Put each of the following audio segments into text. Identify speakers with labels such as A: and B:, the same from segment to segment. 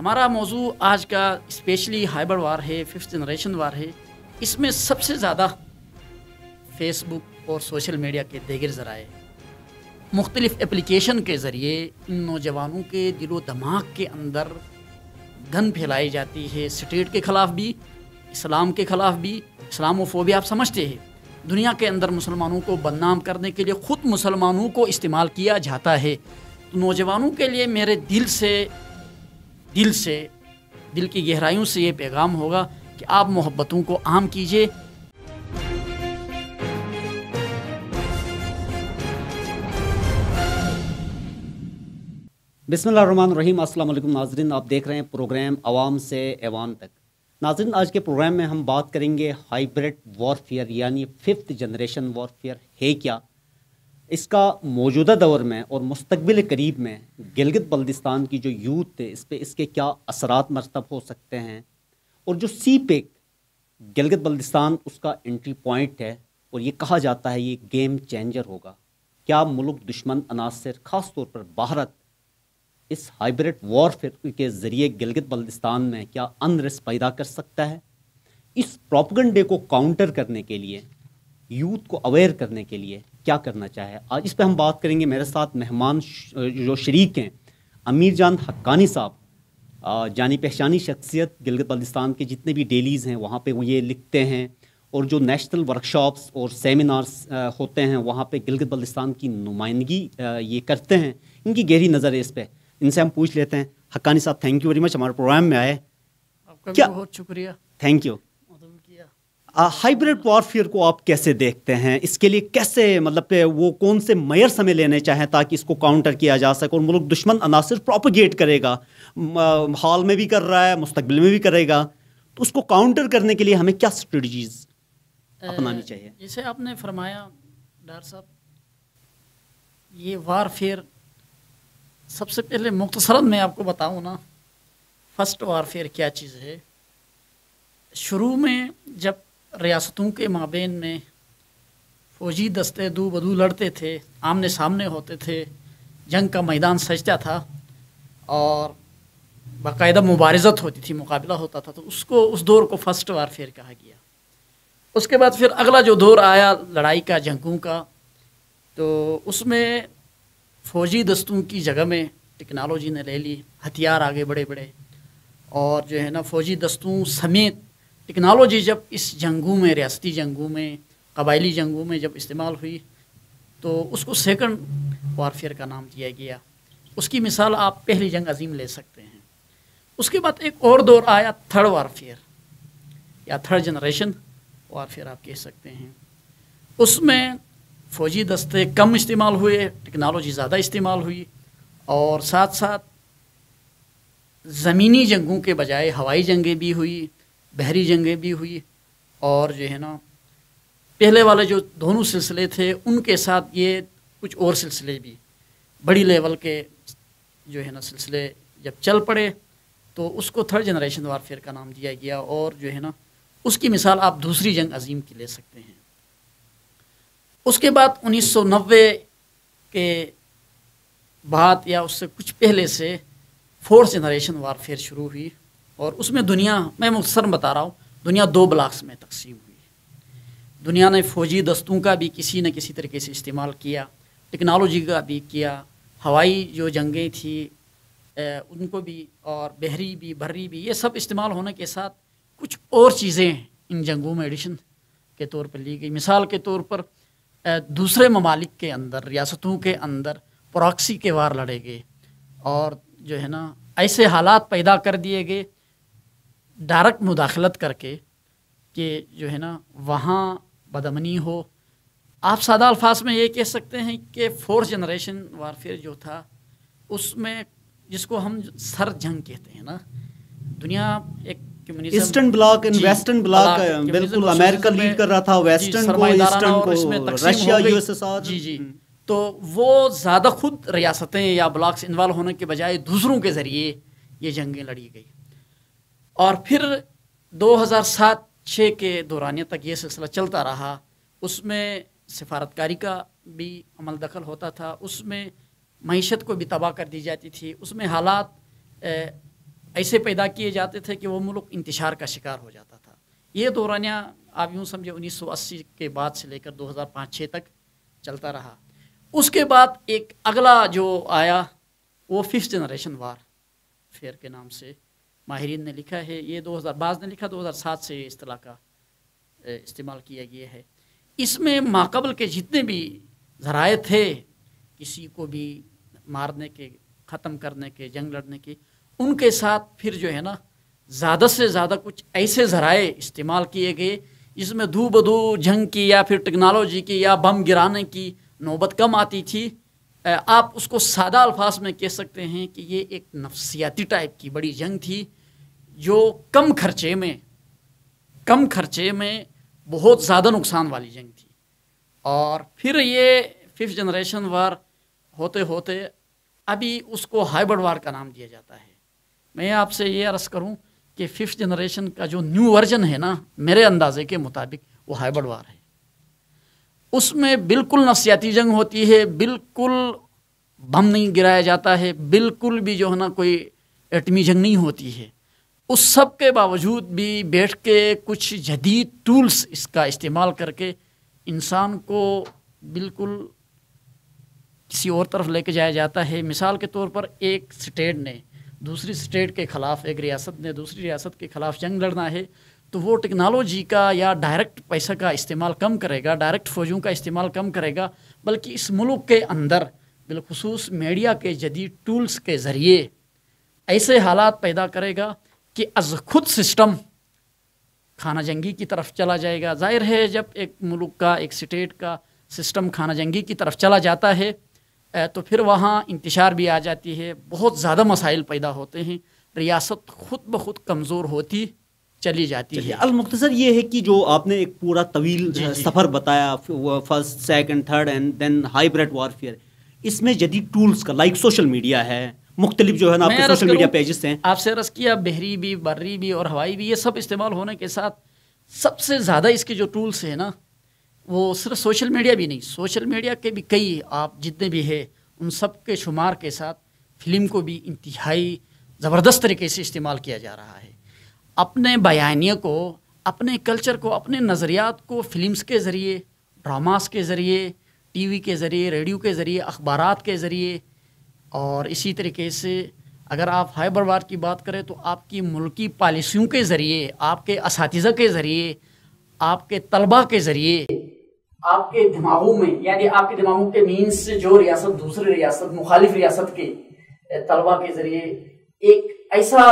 A: ہمارا موضوع آج کا اسپیشلی ہائبرڈ وار ہے، 5th جنریشن وار ہے۔ اس میں سب سے زیادہ فیس بک اور سوشل میڈیا کے دیگر ذرائع مختلف اپلیکیشن کے ذریعے ان نوجوانوں کے دل و دماغ کے اندر گن پھیلائی جاتی ہے، اسٹیٹ کے خلاف بھی، اسلام کے خلاف بھی۔ اسلام و فوبیا آپ سمجھتے ہیں، دنیا کے اندر مسلمانوں کو بدنام کرنے کے لیے خود مسلمانوں کو استعمال کیا جاتا ہے۔ تو نوجوانوں کے لیے میرے دل کی گہرائیوں سے یہ پیغام ہوگا کہ آپ محبتوں کو عام کیجیے۔
B: بسم اللہ الرحمن الرحیم۔ السلام علیکم ناظرین، آپ دیکھ رہے ہیں پروگرام عوام سے ایوان تک۔ ناظرین، آج کے پروگرام میں ہم بات کریں گے ہائبرڈ وارفیئر یعنی 5th جنریشن وارفیئر ہے کیا، اس کا موجودہ دور میں اور مستقبل قریب میں گلگت بلتستان کی جو یوتھ ہے اس کے کیا اثرات مرتب ہو سکتے ہیں، اور جو سی پیک گلگت بلتستان اس کا انٹری پوائنٹ ہے اور یہ کہا جاتا ہے یہ گیم چینجر ہوگا۔ کیا ملک دشمن عناصر خاص طور پر بھارت اس ہائبرڈ وارفیئر کے ذریعے گلگت بلتستان میں کیا انرس پیدا کر سکتا ہے؟ اس پروپیگنڈے کو کاؤنٹر کرنے کے لیے، یوتھ کو اویئر کرنے کے لیے کیا کرنا چاہے، آج اس پہ ہم بات کریں گے۔ میرے ساتھ مہمان جو شریک ہیں، امیر جان حقانی صاحب، جانی پہچانی شخصیت، گلگت بلتستان کے جتنے بھی ڈیلیز ہیں وہاں پہ وہ یہ لکھتے ہیں، اور جو نیشنل ورکشاپس اور سیمینارز ہوتے ہیں وہاں پہ گلگت بلتستان کی نمائندگی یہ کرتے ہیں۔ ان کی گہری نظر ہے اس پہ، ان سے ہم پوچھ لیتے ہیں۔ حقانی صاحب، تھینک یو ویری مچ ہمارے پروگرام میں آئے۔
A: آپ کا بھی بہت شکریہ،
B: تھینک یو۔ ہائبرڈ وارفیئر کو آپ کیسے دیکھتے ہیں؟ اس کے لیے کیسے مطلب وہ کون سے میئرس ہمیں لینے چاہیں تاکہ اس کو کاؤنٹر کیا جا سکے، اور ملک دشمن عناصر پروپیگیٹ کرے گا، حال میں بھی کر رہا ہے، مستقبل میں بھی کرے گا، تو اس کو کاؤنٹر کرنے کے لیے ہمیں کیا اسٹریٹجیز اپنانی چاہیے؟
A: جیسے آپ نے فرمایا ڈاکٹر صاحب، یہ وارفیئر سب سے پہلے مختصراً میں آپ کو بتاؤں نا، فرسٹ وارفیئر کیا چیز ہے۔ شروع میں جب ریاستوں کے مابین میں فوجی دستے دو بدو لڑتے تھے، آمنے سامنے ہوتے تھے، جنگ کا میدان سجتا تھا اور باقاعدہ مبارزت ہوتی تھی، مقابلہ ہوتا تھا، تو اس دور کو فرسٹ وارفیئر کہا گیا۔ اس کے بعد پھر اگلا جو دور آیا لڑائی کا، جنگوں کا، تو اس میں فوجی دستوں کی جگہ میں ٹیکنالوجی نے لے لی، ہتھیار آگے بڑے اور جو ہے نا فوجی دستوں سمیت ٹیکنالوجی جب اس جنگوں میں، ریاستی جنگوں میں، قبائلی جنگوں میں جب استعمال ہوئی تو اس کو سیکنڈ وارفیئر کا نام دیا گیا۔ اس کی مثال آپ پہلی جنگ عظیم لے سکتے ہیں۔ اس کے بعد ایک اور دور آیا تھرڈ وارفیئر یا تھرڈ جنریشن وارفیئر آپ کہہ سکتے ہیں۔ اس میں فوجی دستے کم استعمال ہوئے، ٹیکنالوجی زیادہ استعمال ہوئی، اور ساتھ ساتھ زمینی جنگوں کے بجائے ہوائی جنگیں بھی ہوئی، بحری جنگیں بھی ہوئی، اور جو ہے نا پہلے والے جو دونوں سلسلے تھے ان کے ساتھ یہ کچھ اور سلسلے بھی بڑی لیول کے جو ہے نا سلسلے جب چل پڑے تو اس کو تھرڈ جنریشن وارفیئر کا نام دیا گیا۔ اور جو ہے نا اس کی مثال آپ دوسری جنگ عظیم کی لے سکتے ہیں۔ اس کے بعد 1990 کے بعد یا اس سے کچھ پہلے سے فورتھ جنریشن وارفیئر شروع ہوئی، اور اس میں دنیا، میں مختصر بتا رہا ہوں، دنیا 2 بلاکس میں تقسیم ہوئی۔ دنیا نے فوجی دستوں کا بھی کسی نہ کسی طریقے سے استعمال کیا، ٹیکنالوجی کا بھی کیا، ہوائی جو جنگیں تھیں ان کو بھی، اور بحری بھی، بری بھی، یہ سب استعمال ہونے کے ساتھ کچھ اور چیزیں ان جنگوں میں ایڈیشن کے طور پر لی گئی۔ مثال کے طور پر دوسرے ممالک کے اندر، ریاستوں کے اندر پراکسی کے وار لڑے گئے، اور جو ہے نا ایسے حالات پیدا کر دیے گئے ڈائریکٹ مداخلت کر کے کہ جو ہے نا وہاں بدامنی ہو۔ آپ سادہ الفاظ میں یہ کہہ سکتے ہیں کہ فورتھ جنریشن وارفیئر جو تھا اس میں، جس کو ہم سر جنگ کہتے ہیں نا، دنیا ایک
B: eastern block and western bloc, بالکل امریکہ لیڈ کر رہا تھا ویسٹرن کو، ایسٹرن کو Russia, U S S R,
A: جی تو وہ زیادہ خود ریاستیں یا بلاکس انوالو ہونے کے بجائے دوسروں کے ذریعے یہ جنگیں لڑی گئی۔ اور پھر 2007-06 کے دورانیہ تک یہ سلسلہ چلتا رہا۔ اس میں سفارتکاری کا بھی عمل دخل ہوتا تھا، اس میں معیشت کو بھی تباہ کر دی جاتی تھی، اس میں حالات ایسے پیدا کیے جاتے تھے کہ وہ ملک انتشار کا شکار ہو جاتا تھا. یہ دورانیہ آپ یوں سمجھے 1980 کے بعد سے لے کر 2005-06 تک چلتا رہا. اس کے بعد ایک اگلا جو آیا وہ 5th جنریشن وارفیئر کے نام سے ماہرین نے لکھا ہے. یہ بعض نے لکھا 2007 سے اصطلاح کا استعمال کیا گیا ہے. اس میں ماقبل کے جتنے بھی ذرائع تھے کسی کو بھی مارنے کے، ختم کرنے کے، جنگ لڑنے کے، ان کے ساتھ پھر جو ہے نا زیادہ سے زیادہ کچھ ایسے ذرائع استعمال کیے گئے جس میں دو بدو جنگ کی یا پھر ٹیکنالوجی کی یا بم گرانے کی نوبت کم آتی تھی. آپ اس کو سادہ الفاظ میں کہہ سکتے ہیں کہ یہ ایک نفسیاتی ٹائپ کی بڑی جنگ تھی جو کم خرچے میں بہت زیادہ نقصان والی جنگ تھی. اور پھر یہ 5th جنریشن وار ہوتے ہوتے ابھی اس کو ہائبرڈ وار کا نام دیا جاتا ہے. میں آپ سے یہ عرض کروں کہ 5th جنریشن کا جو نیو ورژن ہے نا، میرے اندازے کے مطابق وہ ہائبرڈ وار ہے. اس میں بالکل نفسیاتی جنگ ہوتی ہے، بالکل بم نہیں گرایا جاتا ہے، بالکل بھی جو ہے نا کوئی ایٹمی جنگ نہیں ہوتی ہے. اس سب کے باوجود بھی بیٹھ کے کچھ جدید ٹولز اس کا استعمال کر کے انسان کو بالکل کسی اور طرف لے کے جایا جاتا ہے. مثال کے طور پر ایک سٹیٹ نے دوسری سٹیٹ کے خلاف، ایک ریاست نے دوسری ریاست کے خلاف جنگ لڑنا ہے تو وہ ٹیکنالوجی کا یا ڈائریکٹ پیسہ کا استعمال کم کرے گا، ڈائریکٹ فوجوں کا استعمال کم کرے گا، بلکہ اس ملک کے اندر بالخصوص میڈیا کے جدید ٹولز کے ذریعے ایسے حالات پیدا کرے گا کہ از خود سسٹم خانہ جنگی کی طرف چلا جائے گا. ظاہر ہے جب ایک ملک کا، ایک سٹیٹ کا سسٹم خانہ جنگی کی طرف چلا جاتا ہے تو پھر وہاں انتشار بھی آ جاتی ہے، بہت زیادہ مسائل پیدا ہوتے ہیں، ریاست خود بخود کمزور ہوتی چلی جاتی ہے.
B: المختصر یہ ہے کہ جو آپ نے ایک پورا طویل سفر بتایا، first, second, third and then hybrid warfare, اس میں جدید ٹولز کا لائک سوشل میڈیا ہے، مختلف جو ہے نا آپ کے سوشل میڈیا پیجز ہیں،
A: آپ سے عرض کیا بحری بھی، بری بھی اور ہوائی بھی، یہ سب استعمال ہونے کے ساتھ سب سے زیادہ اس کے جو ٹولز ہیں نا وہ صرف سوشل میڈیا بھی نہیں، سوشل میڈیا کے بھی کئی آپ جتنے بھی ہیں ان سب کے شمار کے ساتھ فلم کو بھی انتہائی زبردست طریقے سے استعمال کیا جا رہا ہے. اپنے بیانیے کو، اپنے کلچر کو، اپنے نظریات کو فلمز کے ذریعے، ڈراماز کے ذریعے، ٹی وی کے ذریعے، ریڈیو کے ذریعے، اخبارات کے ذریعے، اور اسی طریقے سے اگر آپ ہائبر وار کی بات کریں تو آپ کی ملکی پالیسیوں کے ذریعے، آپ کے اساتذہ کے ذریعے، آپ کے طلباء کے ذریعے، آپ کے دماغوں میں، یعنی آپ کے دماغوں کے مینس سے جو ریاست دوسری ریاست، مخالف ریاست کے طلباء کے ذریعے ایک ایسا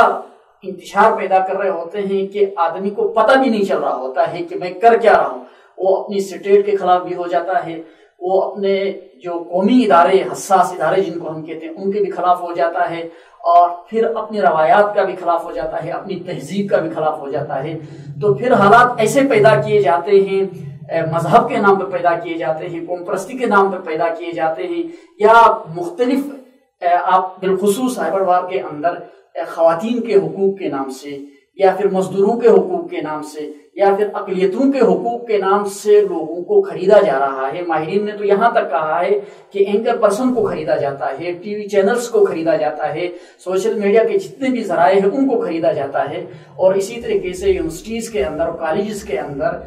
A: انتشار پیدا کر رہے ہوتے ہیں کہ آدمی کو پتہ بھی نہیں چل رہا ہوتا ہے کہ میں کر کیا رہا ہوں. وہ اپنی سٹیٹ کے خلاف بھی ہو جاتا ہے، وہ اپنے جو قومی ادارے، حساس ادارے جن کو ہم کہتے ہیں، ان کے بھی خلاف ہو جاتا ہے، اور پھر اپنی روایات کا بھی خلاف ہو جاتا ہے، اپنی تہذیب کا بھی خلاف ہو جاتا ہے. تو پھر حالات ایسے پیدا کیے جاتے ہیں، مذہب کے نام پہ پیدا کیے جاتے ہیں، قوم پرستی کے نام پہ پیدا کیے جاتے ہیں، یا مختلف آپ بالخصوص ہائبر وار کے اندر خواتین کے حقوق کے نام سے، یا پھر مزدوروں کے حقوق کے نام سے، یا پھر اقلیتوں کے حقوق کے نام سے لوگوں کو خریدا جا رہا ہے. ماہرین نے تو یہاں تک کہا ہے کہ اینکر پرسن کو خریدا جاتا ہے، ٹی وی چینلز کو خریدا جاتا ہے، سوشل میڈیا کے جتنے بھی ذرائع ہیں ان کو خریدا جاتا ہے، اور اسی طریقے سے یونیورسٹیز کے اندر، کالجز کے اندر،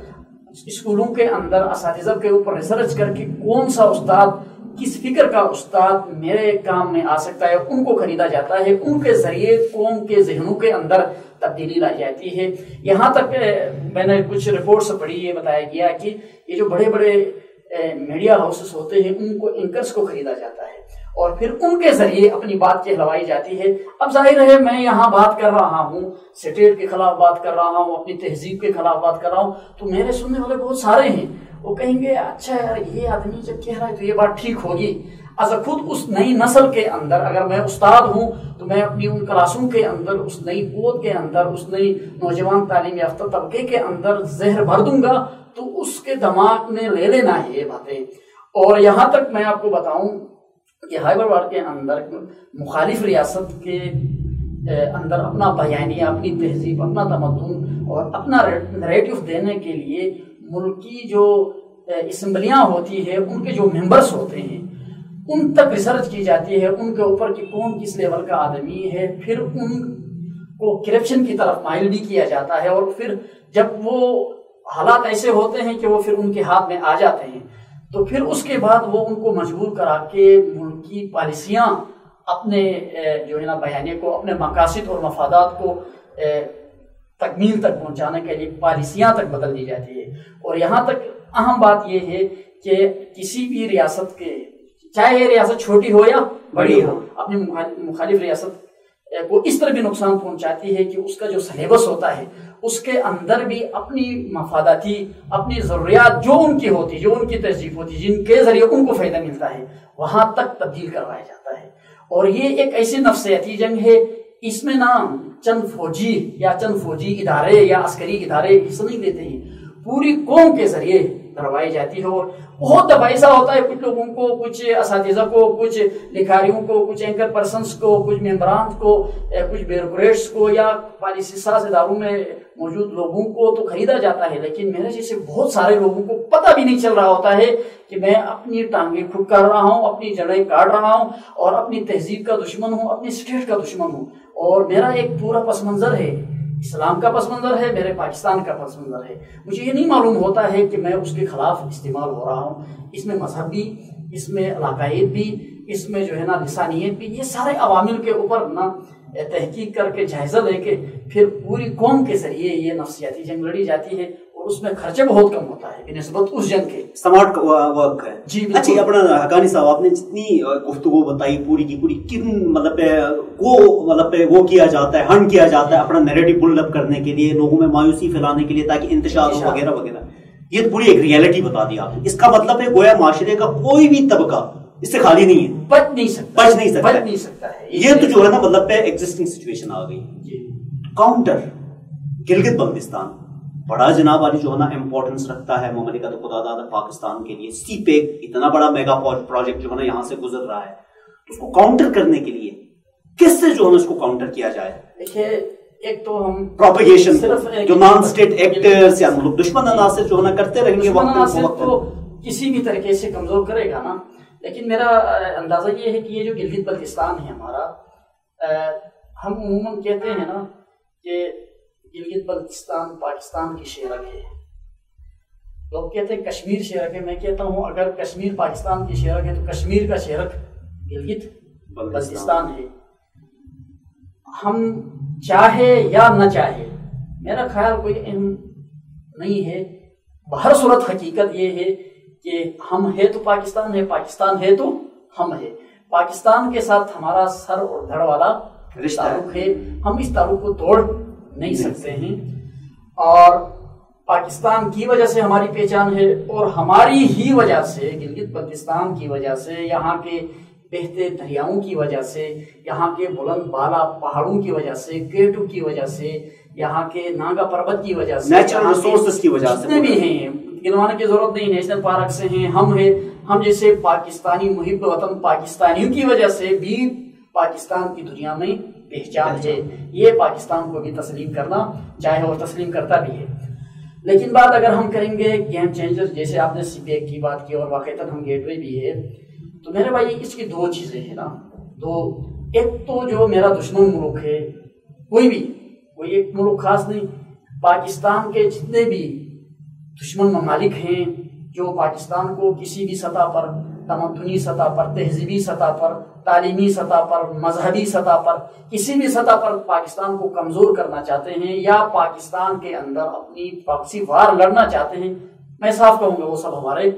A: اسکولوں کے اندر اساتذہ کے اوپر ریسرچ کر کے کون سا استاد، کس فکر کا استاد میرے کام میں آ سکتا ہے، ان کو خریدا جاتا ہے. ان کے ذریعے قوم کے ذہنوں کے اندر تبدیلی لائی جاتی ہے. یہاں تک میں نے کچھ رپورٹس پڑھی، یہ بتایا گیا کہ یہ جو بڑے بڑے میڈیا ہاؤسز ہوتے ہیں ان کو اینکرز کو خریدا جاتا ہے اور پھر ان کے ذریعے اپنی بات کہلوائی جاتی ہے. اب ظاہر ہے میں یہاں بات کر رہا ہوں، سٹیٹ کے خلاف بات کر رہا ہوں، اپنی تہذیب کے خلاف بات کر رہا ہوں، تو میرے سننے والے بہت سارے ہیں، وہ کہیں گے اچھا یار یہ آدمی جب کہہ رہا ہے تو یہ بات ٹھیک ہوگی. اگر خود اس نئی نسل کے اندر اگر میں استاد ہوں تو میں اپنی ان کلاسوں کے اندر، اس نئی قوت کے اندر، اس نئی نوجوان تعلیم یافتہ طبقے کے اندر زہر بھر دوں گا تو اس کے دماغ میں لے لینا ہے یہ باتیں. اور یہاں تک میں آپ کو بتاؤں کہ ہائبر وار کے اندر مخالف ریاست کے اندر اپنا بیانیہ، اپنی تہذیب، اپنا تمدن اور اپنا نیریٹو دینے کے لیے ملکی جو اسمبلیاں ہوتی ہے، ان کے جو ممبرس ہوتے ہیں ان تک ریسرچ کی جاتی ہے، ان کے اوپر کہ کون کس لیول کا آدمی ہے. پھر ان کو کرپشن کی طرف مائل بھی کیا جاتا ہے، اور پھر جب وہ حالات ایسے ہوتے ہیں کہ وہ پھر ان کے ہاتھ میں آ جاتے ہیں تو پھر اس کے بعد وہ ان کو مجبور کرا کے ملک کی پالیسیاں اپنے جو ہے نا بیانیے کو، اپنے مقاصد اور مفادات کو تکمیل تک پہنچانے کے لیے پالیسیاں تک بدل دی جاتی ہے۔ اور یہاں تک اہم بات یہ ہے کہ کسی بھی ریاست کے، چاہے یہ ریاست چھوٹی ہو یا بڑی ہو، اپنی مخالف ریاست کو اس طرح بھی نقصان پہنچاتی ہے کہ اس کا جو سلیبس ہوتا ہے اس کے اندر بھی اپنی مفاداتی، اپنی ضروریات جو ان کی ہوتی، جو ان کی تہذیب ہوتی، جن کے ذریعے ان کو فائدہ ملتا ہے، وہاں تک تبدیل کروایا جاتا ہے۔ اور یہ ایک ایسی نفسیاتی جنگ ہے، اس میں نہ چند فوجی ادارے یا عسکری ادارے حصہ نہیں دیتے ہیں، پوری قوم کے ذریعے کروائی جاتی ہے۔ اور بہت دفعہ ایسا ہوتا ہے کچھ لوگوں کو، کچھ اساتذہ کو، کچھ لکھاریوں کو، کچھ اینکر پرسنس کو، کچھ ممبران کو، کچھ بیوروکریٹس کو یا پالیسی ساز اداروں میں موجود لوگوں کو تو خریدا جاتا ہے، لیکن میرے جیسے بہت سارے لوگوں کو پتہ بھی نہیں چل رہا ہوتا ہے کہ میں اپنی ٹانگیں کھٹ کر رہا ہوں، اپنی جڑیں کاٹ رہا ہوں، اور اپنی تہذیب کا دشمن ہوں، اپنی اسٹیٹ کا دشمن ہوں۔ اور میرا ایک پورا پس منظر ہے، اسلام کا پس منظر ہے، میرے پاکستان کا پس منظر ہے۔ مجھے یہ نہیں معلوم ہوتا ہے کہ میں اس کے خلاف استعمال ہو رہا ہوں۔ اس میں مذہب بھی، اس میں علاقائیت بھی، اس میں جو ہے نا لسانیت بھی، یہ سارے عوامل کے اوپر نا تحقیق کر کے جائزہ لے کے پھر پوری قوم کے ذریعے یہ نفسیاتی جنگ لڑی جاتی ہے، اور اس میں خرچہ بہت کم ہوتا ہے بنسبت اس جنگ کے۔
B: سمارٹ ورک ہے
A: جی
B: اچھا اپنا حقانی صاحب، آپ نے جتنی گفتگو بتائی پوری کی پوری، کن مطلب وہ کیا جاتا ہے، ہنٹ کیا جاتا ہے اپنا نیریٹو بلڈ اپ کرنے کے لیے، لوگوں میں مایوسی پھیلانے کے لیے تاکہ انتشار ہو وغیرہ وغیرہ، یہ پوری ایک ریئلٹی بتا دیا آپ نے۔ اس کا مطلب ہے گویا معاشرے کا کوئی بھی طبقہ اس سے خالی نہیں ہے، بچ نہیں سکتا ہے۔ یہ تو جو ہے نا مطلب ایگزسٹنگ سچویشن آ گئی۔ کاؤنٹر گلگت بلتستان بڑا جناب والی جو ہے نا امپورٹنس رکھتا ہے مملکت خدا داد پاکستان کے لیے۔ سی پیک اتنا بڑا میگا پروجیکٹ جو ہے نا یہاں سے گزر رہا ہے، اس کو کاؤنٹر کرنے کے لیے کس سے جو ہے نا اس کو کاؤنٹر کیا جائے؟
A: دیکھیے، ایک تو ہم
B: پروپیگیشن جو نان اسٹیٹ ایکٹرز یا مطلب دشمن عناصر جو ہے نا کرتے رہیں گے،
A: وقت تو کسی بھی طریقے سے کمزور کرے گا نا۔ لیکن میرا اندازہ یہ ہے کہ یہ جو گلگت بلتستان ہے ہمارا، ہم عموماً کہتے ہیں نا کہ گلگت بلتستان پاکستان کی شیرک ہے، لوگ کہتے ہیں کشمیر شیرک ہے، میں کہتا ہوں اگر کشمیر پاکستان کی شیرک ہے تو کشمیر کا شیرک گلگت بلتستان ہے۔ ہم چاہے یا نہ چاہے، میرا خیال کوئی اہم نہیں ہے، بہر صورت حقیقت یہ ہے کہ ہم ہے تو پاکستان ہے، پاکستان ہے تو ہم ہے۔ پاکستان کے ساتھ ہمارا سر اور دھڑ والا تعلق ہے، ہم اس تعلق کو توڑ نہیں سکتے ہیں، اور پاکستان کی وجہ سے ہماری پہچان ہے، اور ہماری ہی وجہ سے، گلگت بلتستان کی وجہ سے، یہاں کے بہتے دریاؤں کی وجہ سے، یہاں کے بلند بالا پہاڑوں کی وجہ سے، گیٹو کی وجہ سے، یہاں کے ناگا پربت کی وجہ سے،
B: نیچرل ریسورسز کی وجہ سے،
A: جتنے بھی ہیں گنوانے کی ضرورت نہیں، نیشنل پارک سے ہیں، ہم جیسے پاکستانی محب وطن پاکستانیوں کی وجہ سے بھی پاکستان کی دنیا میں پہچان ہے۔ یہ پاکستان کو بھی تسلیم کرنا چاہے اور تسلیم کرتا بھی ہے۔ لیکن بات اگر ہم کریں گے گیم چینجر، جیسے آپ نے سی پی ایک کی بات کی اور واقعتاً ہم گیٹ وے بھی ہے، تو میرے بھائی اس کی دو چیزیں ہیں نا، ایک تو جو میرا دشمن ملک ہے، کوئی ایک ملک خاص نہیں، پاکستان کے جتنے بھی دشمن ممالک ہیں جو پاکستان کو کسی بھی سطح پر، تمدنی سطح پر، تہذیبی سطح پر، تعلیمی سطح پر، مذہبی سطح پر، کسی بھی سطح پر پاکستان کو کمزور کرنا چاہتے ہیں یا پاکستان کے اندر اپنی پراکسی وار لڑنا چاہتے ہیں، میں صاف کہوں گا وہ سب ہمارے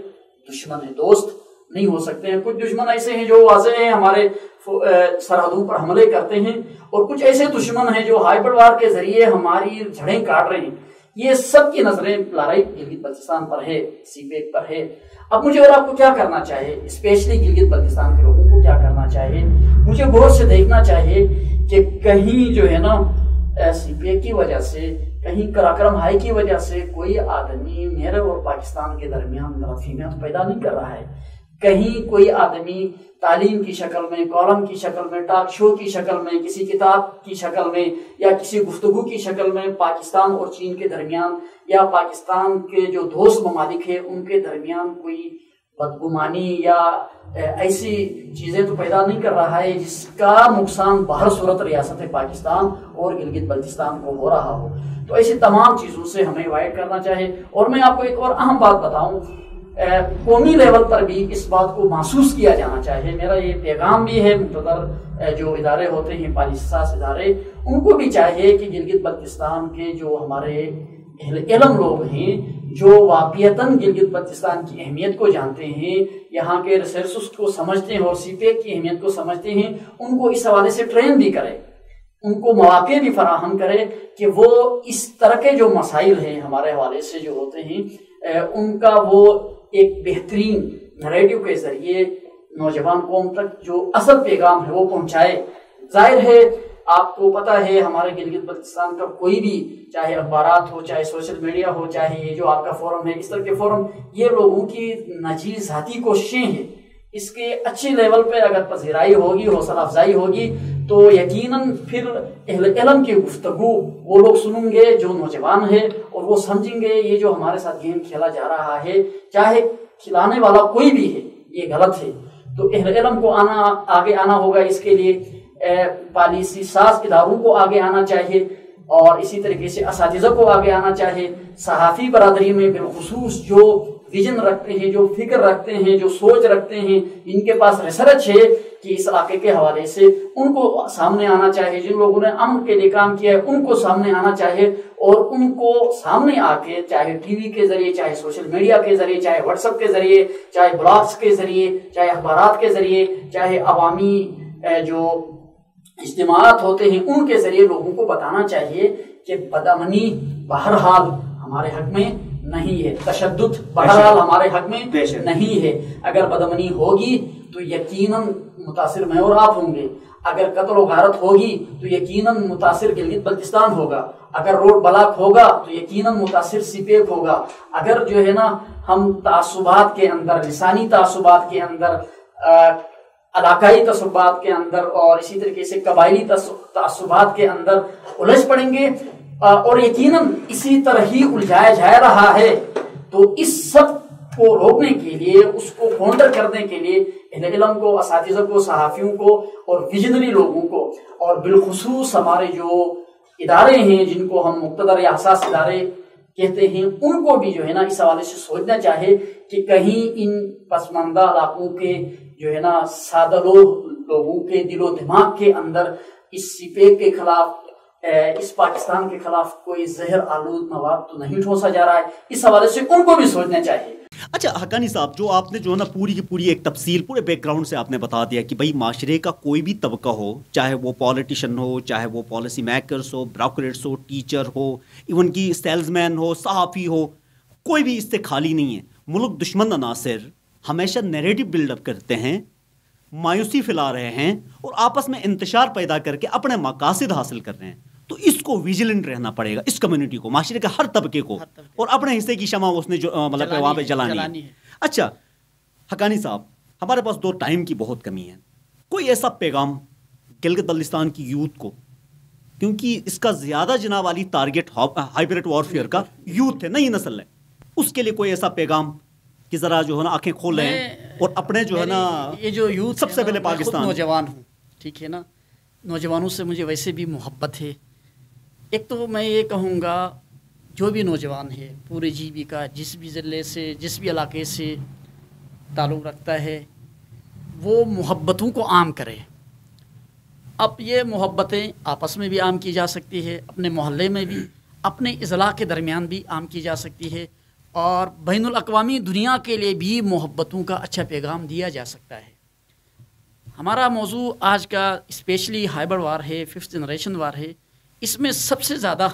A: دشمن ہیں، دوست نہیں ہو سکتے ہیں۔ کچھ دشمن ایسے ہیں جو واضح ہیں، ہمارے سرحدوں پر حملے کرتے ہیں، اور کچھ ایسے دشمن ہیں جو ہائبرڈ وار کے ذریعے ہماری جڑیں کاٹ رہے ہیں۔ یہ سب کی نظریں لڑائی گلگت بلتستان پر ہے، سی پیک پر ہے۔ اب مجھے اور آپ کو کیا کرنا چاہیے، اسپیشلی گلگت بلتستان کے لوگوں کو کیا کرنا چاہیے؟ مجھے غور سے دیکھنا چاہیے کہ کہیں جو ہے نا سی پی ایک کی وجہ سے، کہیں کراکرم ہائی کی وجہ سے کوئی آدمی میرے اور پاکستان کے درمیان غلط فہمیاں پیدا نہیں کر رہا ہے۔ کہیں کوئی آدمی تعلیم کی شکل میں، کالم کی شکل میں، ٹاک شو کی شکل میں، کسی کتاب کی شکل میں، یا کسی گفتگو کی شکل میں پاکستان اور چین کے درمیان یا پاکستان کے جو دوست ممالک ہیں ان کے درمیان کوئی بدگمانی یا ایسی چیزیں تو پیدا نہیں کر رہا ہے جس کا نقصان بہر صورت ریاست پاکستان اور گلگت بلتستان کو ہو رہا ہو. تو ایسی تمام چیزوں سے ہمیں اوائڈ کرنا چاہیے. اور میں آپ کو ایک اور اہم بات بتاؤں, قومی لیول پر بھی اس بات کو محسوس کیا جانا چاہیے. میرا یہ پیغام بھی ہے مقتدر جو ادارے ہوتے ہیں پالیسی ساز ادارے, ان کو بھی چاہیے کہ گلگت بلتستان کے جو ہمارے اہل علم لوگ ہیں جو واقعتاً گلگت بلتستان کی اہمیت کو جانتے ہیں, یہاں کے ریسورسز کو سمجھتے ہیں اور سی پیک کی اہمیت کو سمجھتے ہیں, ان کو اس حوالے سے ٹرین بھی کرے, ان کو مواقع بھی فراہم کرے کہ وہ اس طرح کے جو مسائل ہیں ہمارے حوالے سے جو ہوتے ہیں ان کا وہ ایک بہترین نریٹو کے ذریعے نوجوان قوم تک جو اصل پیغام ہے وہ پہنچائے. ظاہر ہے آپ کو پتہ ہے ہمارے گلگت بلتستان کا کوئی بھی, چاہے اخبارات ہو, چاہے سوشل میڈیا ہو, چاہے یہ جو آپ کا فورم ہے, اس طرح کے فورم, یہ لوگوں کی نجی ذاتی کوششیں ہیں. اس کے اچھی لیول پہ اگر پذیرائی ہوگی, حوصلہ افزائی ہوگی, تو یقیناً پھر اہل علم کی گفتگو وہ لوگ سنیں گے جو نوجوان ہے, اور وہ سمجھیں گے یہ جو ہمارے ساتھ گیم کھیلا جا رہا ہے, چاہے کھلانے والا کوئی بھی ہے, یہ غلط ہے. تو اہل علم کو آگے آنا ہوگا. اس کے لیے پالیسی ساز اداروں کو آگے آنا چاہیے, اور اسی طریقے سے اساتذہ کو آگے آنا چاہیے. صحافی برادری میں بالخصوص جو ویژن رکھتے ہیں, جو فکر رکھتے ہیں, جو سوچ رکھتے ہیں, ان کے پاس ریسرچ ہے کہ اس علاقے کے حوالے سے, ان کو سامنے آنا چاہیے. جن لوگوں نے امن کے لیے کام کیا ہے ان کو سامنے آنا چاہیے, اور ان کو سامنے آ کے چاہے ٹی وی کے ذریعے, چاہے سوشل میڈیا کے ذریعے, چاہے واٹس ایپ کے ذریعے, چاہے بلاگس کے ذریعے, چاہے اخبارات کے ذریعے, چاہے عوامی جو اجتماعات ہوتے ہیں ان کے ذریعے لوگوں کو بتانا چاہیے کہ بدامنی بہرحال ہمارے حق میں نہیں ہے, تشدد بہرحال ہمارے حق میں نہیں ہے. اگر بدامنی ہوگی تو یقیناً متاثر میں اور آپ ہوں گے, اگر قتل و غارت ہوگی تو یقیناً متاثر گلگت بلتستان ہوگا, اگر روڈ بلاک ہوگا تو یقیناً متاثر سی پیک ہوگا. اگر جو ہے نا ہم تعصبات کے اندر, لسانی تعصبات کے اندر, علاقائی تعصبات کے اندر, اور اسی طریقے سے قبائلی تعصبات کے اندر الجھ پڑیں گے, اور یقیناً اسی طرح ہی الجھایا جا رہا ہے, تو اس سب کو روکنے کے لیے, اس کو کاؤنٹر کرنے کے لیے اہل علم کو, اساتذہ کو, صحافیوں کو, اور ویژنری لوگوں کو, اور بالخصوص ہمارے جو ادارے ہیں جن کو ہم مقتدر یا حساس ادارے کہتے ہیں, ان کو بھی جو ہے نا اس حوالے سے سوچنا چاہے کہ کہیں ان پسماندہ علاقوں کے جو ہے نا سادہ لوگوں کے دل و دماغ کے اندر اس سی پیک کے خلاف, اس پاکستان کے خلاف کوئی زہر آلود مواد تو نہیں ٹھوسا جا رہا ہے. اس حوالے سے ان کو بھی سوچنا چاہیے.
B: اچھا حقانی صاحب, جو آپ نے جو ہے نا پوری کی پوری ایک تفصیل پورے بیک گراؤنڈ سے آپ نے بتا دیا کہ بھائی معاشرے کا کوئی بھی طبقہ ہو, چاہے وہ پالیٹیشین ہو, چاہے وہ پالیسی میکرز ہو, بیوروکریٹس ہو, ٹیچر ہو, ایون کی سیلز مین ہو, صحافی ہو, کوئی بھی اس سے خالی نہیں ہے. ملک دشمن عناصر ہمیشہ نیریٹو بلڈ اپ کرتے ہیں, مایوسی پھیلا رہے ہیں, اور آپس میں انتشار پیدا کر کے اپنے مقاصد حاصل کر رہے ہیں. تو اس کو ویجیلنٹ رہنا پڑے گا, اس کمیونٹی کو, معاشرے کے ہر طبقے کو, اور اپنے حصے کی شمع اس نے جو مطلب وہاں پہ جلانی ہے. اچھا حقانی صاحب, ہمارے پاس ٹائم کی بہت کمی ہے, کوئی ایسا پیغام گلگت بلتستان کی یوتھ کو, کیونکہ اس کا زیادہ جناب والی ٹارگٹ ہائبرڈ وارفیئر کا یوتھ ہے, نئی نسل ہے, اس کے لیے کوئی ایسا پیغام کہ ذرا جو ہے نا آنکھیں کھول لیں, اور اپنے جو ہے نا
A: یہ جو یوتھ
B: سب سے پہلے پاکستان,
A: نوجوان ہوں, ٹھیک ہے نا, نوجوانوں سے مجھے ویسے بھی محبت ہے. ایک تو میں یہ کہوں گا جو بھی نوجوان ہے پورے جی بی کا, جس بھی ضلع سے, جس بھی علاقے سے تعلق رکھتا ہے, وہ محبتوں کو عام کرے. اب یہ محبتیں آپس میں بھی عام کی جا سکتی ہے, اپنے محلے میں بھی, اپنے اضلاع کے درمیان بھی عام کی جا سکتی ہے, اور بین الاقوامی دنیا کے لیے بھی محبتوں کا اچھا پیغام دیا جا سکتا ہے. ہمارا موضوع آج کا اسپیشلی ہائبرڈ وار ہے, 5th جنریشن وار ہے. اس میں سب سے زیادہ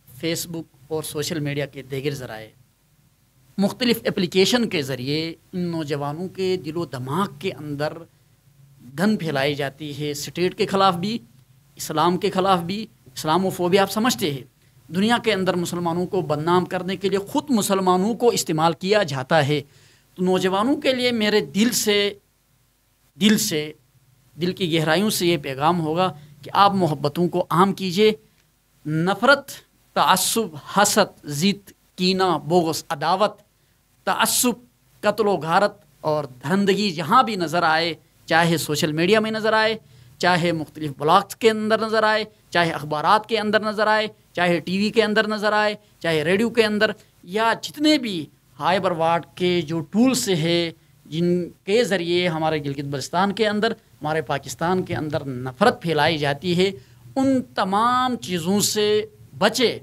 A: فیس بک اور سوشل میڈیا کے دیگر ذرائع, مختلف اپلیکیشن کے ذریعے ان نوجوانوں کے دل و دماغ کے اندر گن پھیلائی جاتی ہے, اسٹیٹ کے خلاف بھی, اسلام کے خلاف بھی. اسلاموفوبیا آپ سمجھتے ہیں, دنیا کے اندر مسلمانوں کو بدنام کرنے کے لیے خود مسلمانوں کو استعمال کیا جاتا ہے. تو نوجوانوں کے لیے میرے دل کی گہرائیوں سے یہ پیغام ہوگا کہ آپ محبتوں کو عام کیجئے. نفرت, تعصب, حسد, ضد, کینہ, بغض, عداوت, تعصب, قتل و غارت, اور دھرندگی جہاں بھی نظر آئے، چاہے سوشل میڈیا میں نظر آئے، چاہے مختلف بلاگس کے اندر نظر آئے، چاہے اخبارات کے اندر نظر آئے، چاہے ٹی وی کے اندر نظر آئے، چاہے ریڈیو کے اندر، یا جتنے بھی ہائبر وارڈ کے جو ٹولس ہیں جن کے ذریعے ہمارے گلگت بلتستان کے اندر، ہمارے پاکستان کے اندر نفرت پھیلائی جاتی ہے، ان تمام چیزوں سے بچے،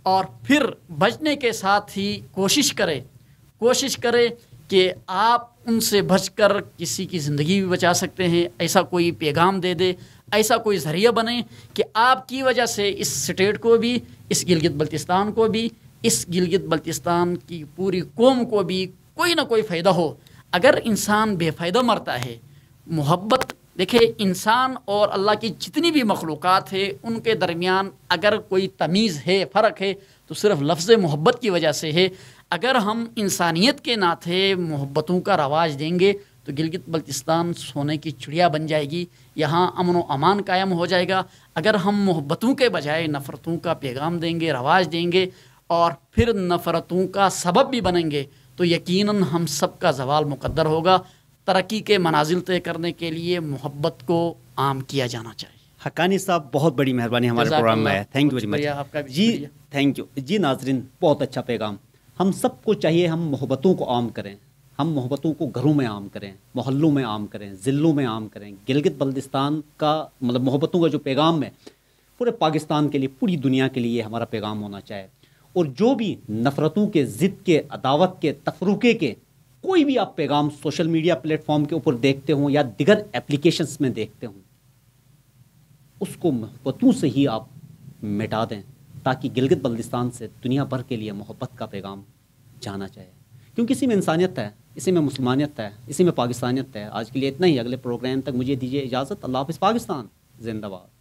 A: اور پھر بچنے کے ساتھ ہی کوشش کرے کہ آپ ان سے بچ کر کسی کی زندگی بھی بچا سکتے ہیں، ایسا کوئی پیغام دے دے، ایسا کوئی ذریعہ بنے کہ آپ کی وجہ سے اس سٹیٹ کو بھی، اس گلگت بلتستان کو بھی، اس گلگت بلتستان کی پوری قوم کو بھی کوئی نہ کوئی فائدہ ہو۔ اگر انسان بے فائدہ مرتا ہے، محبت دیکھیں، انسان اور اللہ کی جتنی بھی مخلوقات ہے ان کے درمیان اگر کوئی تمیز ہے، فرق ہے، تو صرف لفظ محبت کی وجہ سے ہے۔ اگر ہم انسانیت کے ناطے محبتوں کا رواج دیں گے تو گلگت بلتستان سونے کی چڑیا بن جائے گی، یہاں امن و امان قائم ہو جائے گا۔ اگر ہم محبتوں کے بجائے نفرتوں کا پیغام دیں گے، رواج دیں گے، اور پھر نفرتوں کا سبب بھی بنیں گے، تو یقیناً ہم سب کا زوال مقدر ہوگا۔ ترقی کے منازل طے کرنے کے لیے محبت کو عام کیا جانا چاہیے۔
B: حقانی صاحب، بہت بڑی مہربانی ہمارے پروگرام میں ہے، تھینک یو ویری مچ۔
A: آپ کا بھی
B: جی
A: شکریہ۔
B: تھینک یو جی۔ ناظرین، بہت اچھا پیغام۔ ہم سب کو چاہیے ہم محبتوں کو عام کریں، ہم محبتوں کو گھروں میں عام کریں، محلوں میں عام کریں، ضلعوں میں عام کریں۔ گلگت بلتستان کا مطلب محبتوں کا جو پیغام ہے پورے پاکستان کے لیے، پوری دنیا کے لیے ہمارا پیغام ہونا چاہیے۔ اور جو بھی نفرتوں کے، ضد کے، عداوت کے، تفرقے کے کوئی بھی آپ پیغام سوشل میڈیا پلیٹ فارم کے اوپر دیکھتے ہوں یا دیگر اپلیکیشنز میں دیکھتے ہوں، اس کو محبتوں سے ہی آپ مٹا دیں، تاکہ گلگت بلتستان سے دنیا بھر کے لیے محبت کا پیغام جانا چاہے، کیونکہ اسی میں انسانیت ہے، اسی میں مسلمانیت ہے، اسی میں پاکستانیت ہے۔ آج کے لیے اتنا ہی، اگلے پروگرام تک مجھے دیجیے اجازت۔ اللہ حافظ۔ پاکستان زندہ باد۔